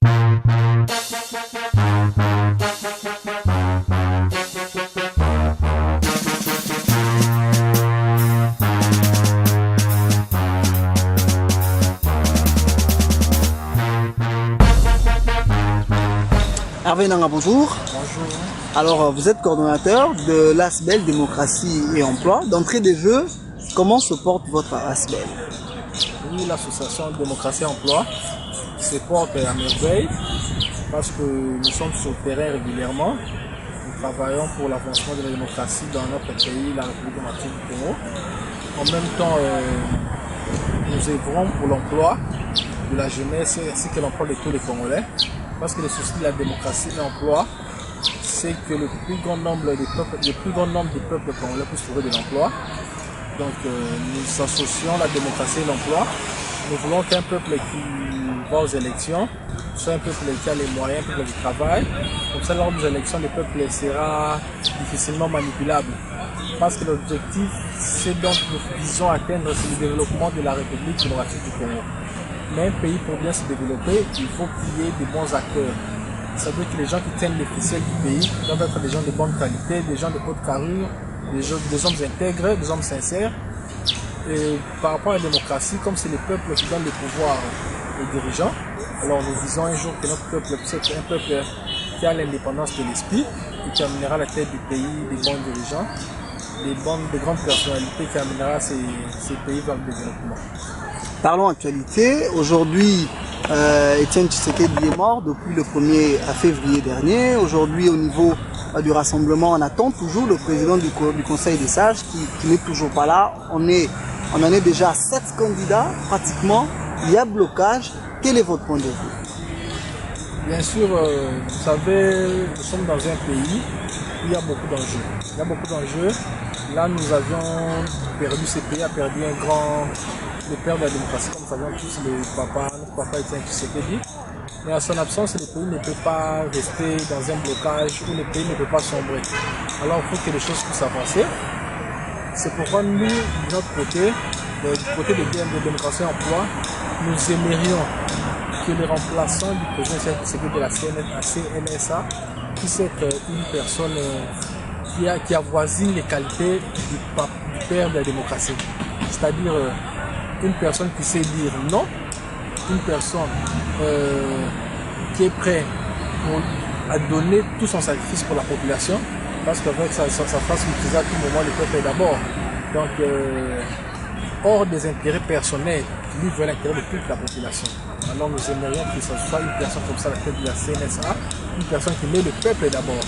Hervé Nanga, bonjour. Bonjour. Alors, vous êtes coordonnateur de l'ASBEL Démocratie et Emploi. D'entrée des jeux, comment se porte votre ASBEL? Oui, l'association Démocratie et Emploi se porte à merveille parce que nous sommes sur le terrain régulièrement. Nous travaillons pour l'avancement de la démocratie dans notre pays, la République démocratique du Congo. En même temps, nous œuvrons pour l'emploi de la jeunesse ainsi que l'emploi de tous les Congolais. Parce que le souci de la démocratie et l'emploi, c'est que le plus grand nombre de peuples congolais puissent trouver de l'emploi. Donc nous associons la démocratie et l'emploi. Nous voulons qu'un peuple qui va aux élections soit un peuple qui a les moyens, un peuple qui travaille. Comme ça, lors des élections, le peuple sera difficilement manipulable. Parce que l'objectif, c'est donc nous visons atteindre, c'est le développement de la République démocratique du Congo. Mais un pays, pour bien se développer, il faut qu'il y ait des bons acteurs. Ça veut dire que les gens qui tiennent les ficelles du pays doivent être des gens de bonne qualité, des gens de haute carrure, des hommes intègres, des hommes sincères. Et par rapport à la démocratie, comme c'est le peuple qui donne le pouvoir aux dirigeants, alors nous visons un jour que notre peuple puisse être un peuple qui a l'indépendance de l'esprit et qui amènera la tête du pays des bons dirigeants, des grandes personnalités qui amènera ces pays vers le développement. Parlons actualité. Aujourd'hui, Etienne Tshisekedi est mort depuis le 1er février dernier. Aujourd'hui, au niveau du rassemblement, on attend toujours le président du Conseil des sages qui n'est toujours pas là. On en est déjà à 7 candidats pratiquement. Il y a blocage. Quel est votre point de vue? Bien sûr, vous savez, nous sommes dans un pays où il y a beaucoup d'enjeux. Il y a beaucoup d'enjeux. Là, nous avions perdu, ce pays a perdu le père de la démocratie, comme nous savons tous, notre papa Etienne Tshisekedi. Mais à son absence, le pays ne peut pas rester dans un blocage où le pays ne peut pas sombrer. Alors il faut que les choses puissent avancer. C'est pourquoi nous, de notre côté, du côté de démocratie et emploi, nous aimerions que les remplaçants du président Tshisekedi de la CNSA puissent être une personne qui avoisine les qualités du père de la démocratie. C'est-à-dire une personne qui sait dire non, une personne qui est prête à donner tout son sacrifice pour la population, parce qu'avec sa phrase qu'il disait à tout moment, le peuple est d'abord. Donc, hors des intérêts personnels, lui veut l'intérêt de toute la population. Alors nous aimerions que ce soit une personne comme ça à la tête de la CNSA, une personne qui met le peuple d'abord.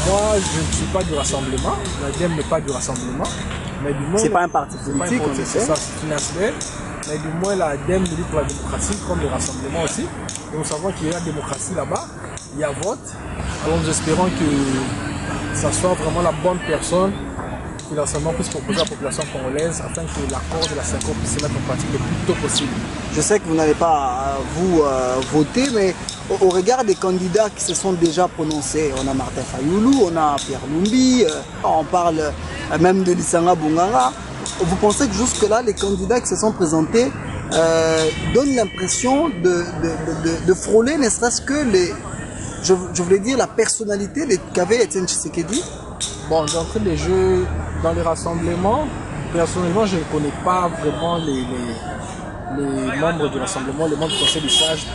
Moi, je ne suis pas du rassemblement, l'ADEM n'est pas du rassemblement, mais du moins... C'est pas un parti politique, c'est ça, c'est une ASBEL, mais du moins l'ADEM milite pour la démocratie, comme le rassemblement aussi. Et nous savons qu'il y a la démocratie là-bas, il y a vote. Alors nous espérons que ça soit vraiment la bonne personne que le rassemblement puisse proposer à la population congolaise afin que l'accord de la CENCO puisse se mettre en pratique le plus tôt possible. Je sais que vous n'allez pas voter, mais au regard des candidats qui se sont déjà prononcés, on a Martin Fayoulou, on a Pierre Lumbi, on parle même de Lissanga Bonganga. Vous pensez que jusque-là, les candidats qui se sont présentés donnent l'impression de frôler, ne serait-ce que je voulais dire la personnalité qu'avait Etienne Tshisekedi? Bon, d'entrée des jeux, dans les rassemblements, personnellement, je ne connais pas vraiment les membres du rassemblement, les membres du conseil des sages.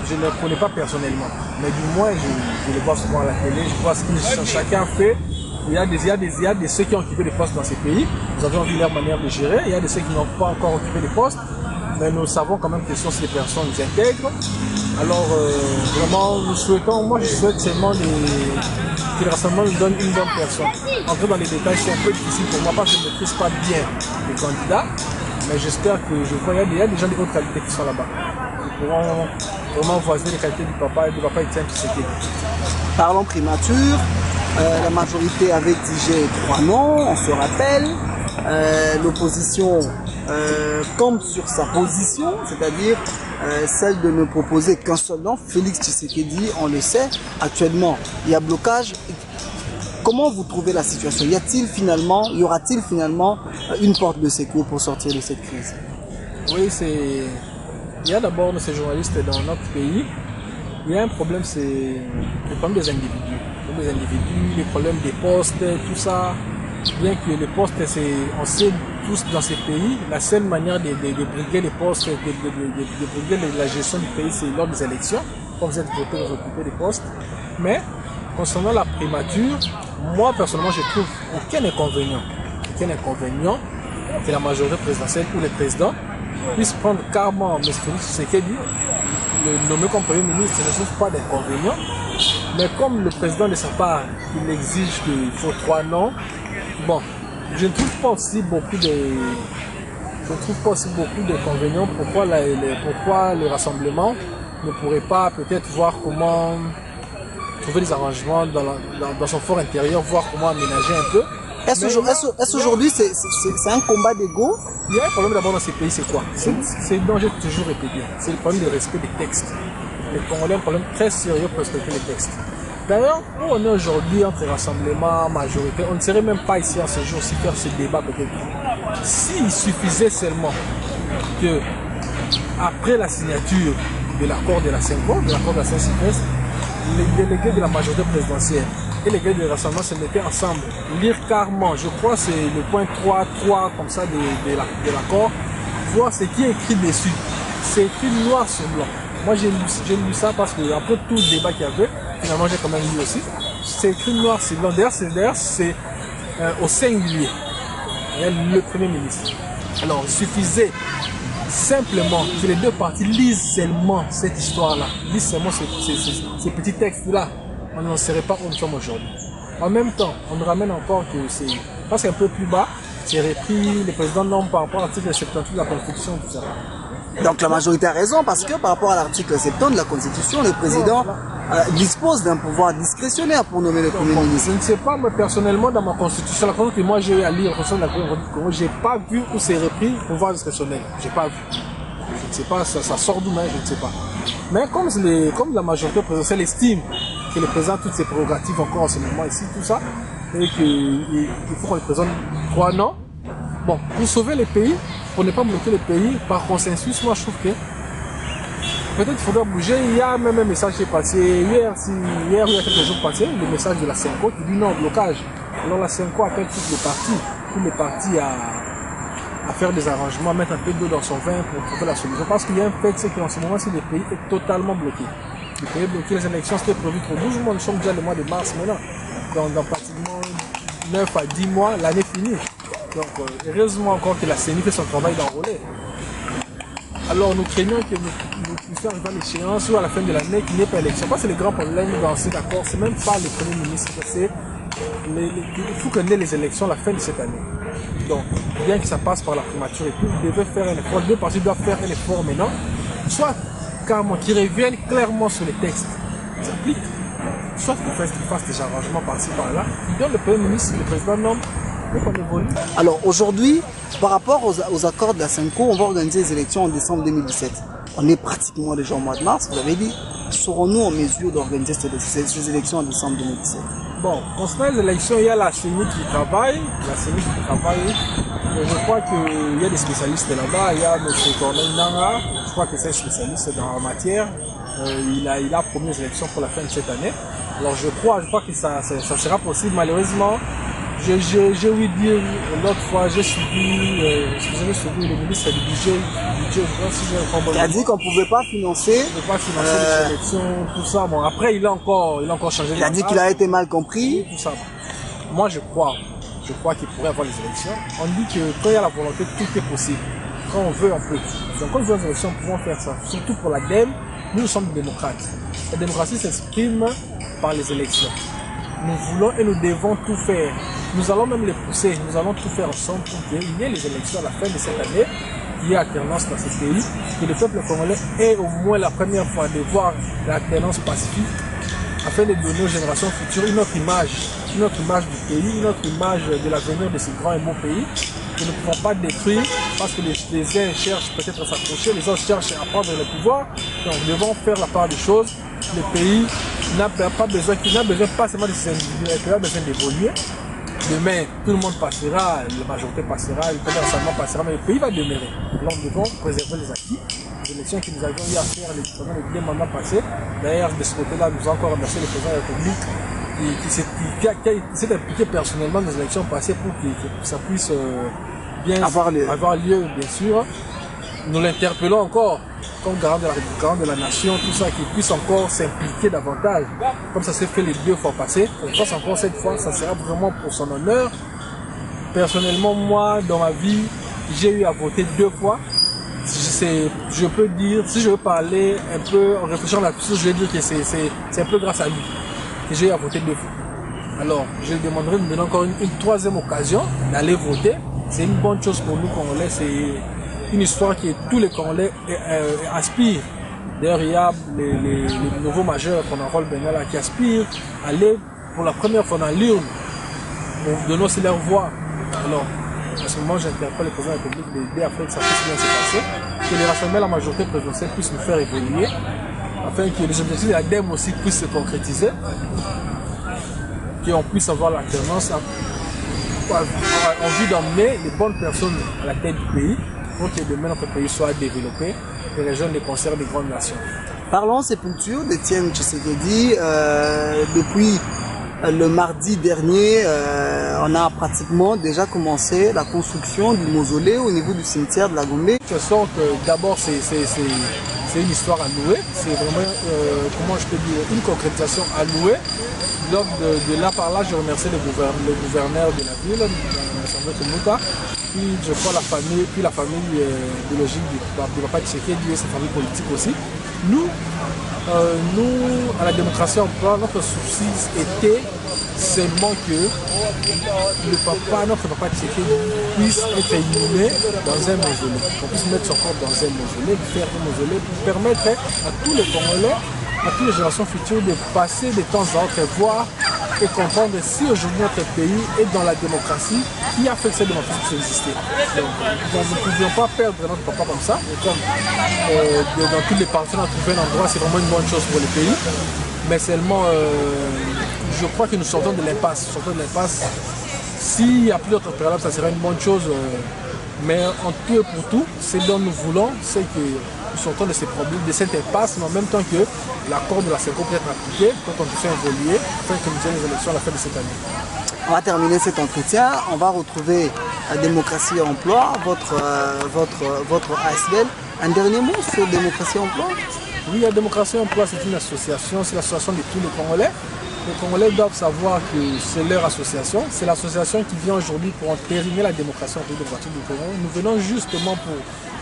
Je ne les connais pas personnellement, mais du moins, je les vois souvent à la télé, je vois ce que chacun fait. Il y a des ceux qui ont occupé des postes dans ces pays, nous avons vu leur manière de gérer, il y a des ceux qui n'ont pas encore occupé des postes, mais nous savons quand même que ce sont des personnes intègres. Alors, vraiment, moi je souhaite seulement que le rassemblement nous donne une bonne personne. Entrer dans les détails, c'est un peu difficile pour moi parce que je ne maîtrise pas bien les candidats, mais j'espère que il y a des gens de haute qualité qui sont là-bas. Ils pourront vraiment voisiner les qualités du papa Etienne Tshisekedi. Parlons primature, la majorité avait digé 3 noms, on se rappelle. L'opposition tombe sur sa position, c'est-à-dire celle de ne proposer qu'un seul nom, Félix Tshisekedi, on le sait. Actuellement, il y a blocage. Comment vous trouvez la situation? Y aura-t-il finalement une porte de secours pour sortir de cette crise? Oui, il y a d'abord ces journalistes dans notre pays Il y a un problème, c'est le problème des individus. Les problèmes des postes, tout ça. Bien que les postes, on sait tous dans ces pays, la seule manière de briguer les postes, de briguer la gestion du pays, c'est lors des élections. Quand vous êtes voté, vous occupez des postes. Mais concernant la primature, moi personnellement, je trouve aucun inconvénient que la majorité présidentielle ou les présidents puissent prendre carrément M. Félix Tshisekedi, le nommer comme Premier ministre. Je ne trouve pas d'inconvénient. Mais comme le président de sa part, il exige qu'il faut 3 noms, bon, je ne trouve pas aussi beaucoup d'inconvénients. Pourquoi le rassemblement ne pourrait pas peut-être voir comment trouver des arrangements dans son fort intérieur, voir comment aménager un peu. Est-ce aujourd'hui c'est un combat d'ego? Il y a un problème d'abord dans ces pays, c'est quoi? C'est dont j'ai toujours répété. C'est le problème de respect des textes. Les Congolais ont un problème très sérieux pour respecter les textes. D'ailleurs, où on est aujourd'hui entre rassemblement, majorité, on ne serait même pas ici en ce jour si faire ce débat peut-être. S'il suffisait seulement que, après la signature de l'accord de la Saint-Cypresse, les délégués de la majorité présidentielle et les délégués de rassemblement se mettaient ensemble, lire carrément, je crois que c'est le point 3 comme ça de l'accord, voir ce qui est écrit dessus. C'est écrit noir sur blanc. Moi j'ai lu ça parce que après tout le débat qu'il y avait, finalement j'ai quand même lu aussi. C'est écrit noir sur blanc. D'ailleurs c'est au singulier. Le Premier ministre. Alors il suffisait simplement que les deux parties lisent seulement cette histoire-là, lisent seulement ces petits textes-là. On n'en serait pas où nous sommes aujourd'hui. En même temps, on nous ramène encore que c'est, parce qu'un peu plus bas, c'est repris, les présidents nomment par rapport à l'article 78 de la Constitution, tout ça. Donc la majorité a raison, parce que par rapport à l'article 70 de la Constitution, le président dispose d'un pouvoir discrétionnaire pour nommer le Premier ministre. Je ne sais pas, moi personnellement, dans ma Constitution, la Constitution que moi j'ai eu à lire, la Constitution de la République du Congo, j'ai pas vu où c'est repris pouvoir discrétionnaire. J'ai pas vu. Je ne sais pas, ça sort d'où, mais je ne sais pas. Mais comme la majorité présidentielle estime que le président a toutes ses prérogatives encore en ce moment ici, tout ça, et qu'il faut qu'on le présente 3 noms, bon, pour sauver le pays, pour ne pas bloquer le pays, par consensus, moi je trouve que peut-être il faudra bouger. Il y a même un message qui est passé hier ou il y a quelques jours passés, le message de la Senko qui dit non au blocage. Alors la Senko appelle tous les partis à faire des arrangements, à mettre un peu d'eau dans son vin pour trouver la solution. Parce qu'il y a un fait, c'est qu'en ce moment, le pays est totalement bloqué. Le pays est bloqué, les élections c'était prévu trop 12 mois, nous sommes déjà le mois de mars maintenant. Dans pratiquement 9 à 10 mois, l'année finie. Donc heureusement encore que la CENI fait son travail d'enrôler. Alors nous craignons que nous puissions arriver à l'échéance ou à la fin de l'année qu'il n'y ait pas d'élection. Parce que c'est le grand problème dans cet accord, c'est même pas le Premier ministre, c'est il faut qu'on ait les élections à la fin de cette année. Donc, bien que ça passe par la primature et tout, vous devez faire un effort. Les deux parties doivent faire un effort maintenant, soit carrément qu'ils reviennent clairement sur les textes, ils s'appliquent, soit qu'ils fassent des arrangements par-ci par-là, ils donnent le Premier ministre, le président nomme, et qu'on évolue. Alors aujourd'hui, par rapport aux accords de la Senko, on va organiser les élections en décembre 2017. On est pratiquement déjà au mois de mars, vous avez dit. Serons-nous en mesure d'organiser ces élections en décembre 2017? Bon, concernant les élections, il y a la CENI qui travaille. Je crois qu'il y a des spécialistes là-bas. Il y a M. Corneille Nanga, je crois que c'est un spécialiste dans la matière. Il a promis les élections pour la fin de cette année. Alors je crois que ça sera possible. Malheureusement, j'ai ouï dire l'autre fois, j'ai suivi le ministre du budget, il a dit qu'on ne pouvait pas financer, les élections, tout ça. Bon, après, il a encore changé. Il a dit qu'il a été mal compris. Tout ça. Moi, je crois qu'il pourrait avoir les élections. On dit que quand il y a la volonté, tout est possible. Quand on veut, on peut. Donc, quand on veut les élections, nous pouvons faire ça. Surtout pour la DEM, nous sommes des démocrates. La démocratie s'exprime par les élections. Nous voulons et nous devons tout faire. Nous allons même les pousser, nous allons tout faire ensemble pour qu'il y ait les élections à la fin de cette année, qu'il y ait alternance dans ce pays, que le peuple congolais ait au moins la première fois de voir l'alternance pacifique, afin de donner aux générations futures une autre image du pays, une autre image de l'avenir de ce grand et beau pays, que nous ne pouvons pas détruire parce que les uns cherchent peut-être à s'approcher, les autres cherchent à prendre le pouvoir. Donc nous devons faire la part des choses. Le pays n'a pas besoin pas seulement de ces individus, il a besoin d'évoluer. Demain, tout le monde passera, la majorité passera, le premier rassemblement passera, mais le pays va demeurer. Donc nous devons préserver les acquis élections que nous avions eu à faire pendant les 2 mandats passés. D'ailleurs, de ce côté-là, nous avons encore remercié le président de la République qui s'est impliqué personnellement dans les élections passées pour que ça puisse bien avoir lieu, bien sûr. Nous l'interpellons encore comme garant de la nation, tout ça, qu'il puisse encore s'impliquer davantage, comme ça s'est fait les 2 fois passées. Je pense encore cette fois, ça sera vraiment pour son honneur. Personnellement, moi, dans ma vie, j'ai eu à voter 2 fois. Je peux dire, si je veux parler un peu en réfléchissant là-dessus, je vais dire que c'est un peu grâce à lui que j'ai eu à voter 2 fois. Alors, je lui demanderai de me donner encore une 3e occasion d'aller voter. C'est une bonne chose pour nous Congolais, c'est une histoire que tous les Congolais aspirent. D'ailleurs, il y a les nouveaux majeurs qu'on enrôle maintenant là qui aspirent à aller pour la première fois dans l'urne pour donner aussi leur voix. Alors, à ce moment, j'interpelle le président de la République d'aider afin que ça puisse bien se passer, que les rassemblements, la majorité présidentielle puissent nous faire évoluer, afin que les objectifs de la DEM aussi puissent se concrétiser, qu'on puisse avoir l'alternance en vue d'emmener les bonnes personnes à la tête du pays pour que demain notre pays soit développé et les jeunes des concerts des grandes nations. Parlons sépulture d'Étienne Tshisekedi. Depuis le mardi dernier, on a pratiquement déjà commencé la construction du mausolée au niveau du cimetière de la Gombe. Je sens que d'abord c'est une histoire à louer, c'est vraiment, comment je peux dire, une concrétisation à louer. Lors de là par là, je remercie le gouverneur de la ville, M. Mouta, puis je crois la famille biologique du papa Tshisekedi et sa famille politique aussi. Nous, à la démocratie en plan, notre souci était seulement que notre papa Tshisekedi puisse être inhumé dans un mausolée, qu'on puisse mettre son corps dans un mausolée, faire un mausolée pour permettre à tous les Congolais, à toutes les générations futures de passer de temps à autre, voir et comprendre si aujourd'hui notre pays est dans la démocratie, qui a fait que cette démocratie puisse exister. Donc nous ne pouvions pas perdre notre papa comme ça. Et comme dans toutes les parties on a trouvé un endroit, c'est vraiment une bonne chose pour le pays. Mais seulement, je crois que nous sortons de l'impasse. S'il n'y a plus d'autre préalable, ça serait une bonne chose. Mais en tout et pour tout, ce dont nous voulons, c'est que nous sortons de ces problèmes, de cette impasse, mais en même temps que l'accord de la CENCO peut être appliqué quand on peut faire évoluer, afin que nous ayons les élections à la fin de cette année. On va terminer cet entretien. On va retrouver la démocratie et emploi, votre ASBL. Un dernier mot sur démocratie et emploi? Oui, la démocratie et emploi, c'est une association, c'est l'association de tous les Congolais. Les Congolais doivent savoir que c'est leur association. C'est l'association qui vient aujourd'hui pour entériner la démocratie en République démocratique du Congo. Nous venons justement pour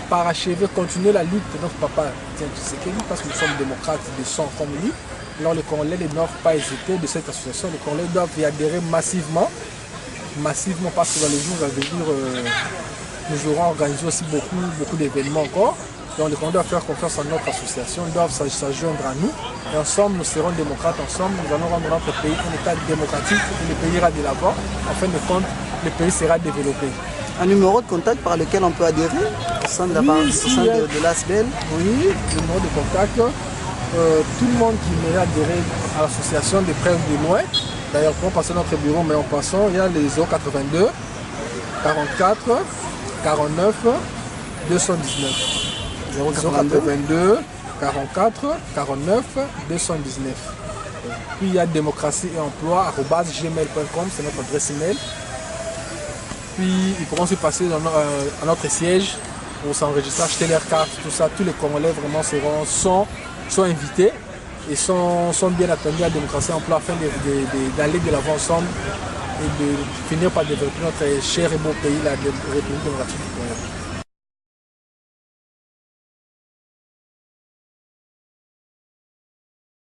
parachever, continuer la lutte de notre papa Tshisekedi, parce que nous sommes démocrates de sang comme lui. Alors les Congolais ne doivent pas hésiter de cette association. Les Congolais doivent y adhérer massivement parce que dans les jours à venir, nous aurons organisé aussi beaucoup d'événements encore. Donc les Congolais doivent faire confiance en notre association, ils doivent s'adjoindre à nous. Et ensemble, nous serons démocrates, ensemble, nous allons rendre notre pays un État démocratique et le pays ira de l'avant. En fin de compte, le pays sera développé. Un numéro de contact par lequel on peut adhérer au sein de l'ASBL? Oui, le numéro de contact. Tout le monde qui voudrait adhérer à l'association des près de loin. D'ailleurs, pour passer notre bureau, mais en passant, il y a les 082 44 49 219. 082 44 49 219. Puis il y a démocratie et emploi @gmail.com, c'est notre adresse email. Puis ils pourront aussi passer à notre siège pour s'enregistrer, acheter leurs cartes, tout ça. Tous les Congolais vraiment sont invités et sont bien attendus à la démocratie et emploi afin d'aller de l'avant ensemble et de finir par développer notre cher et beau pays, la République démocratique du Congo.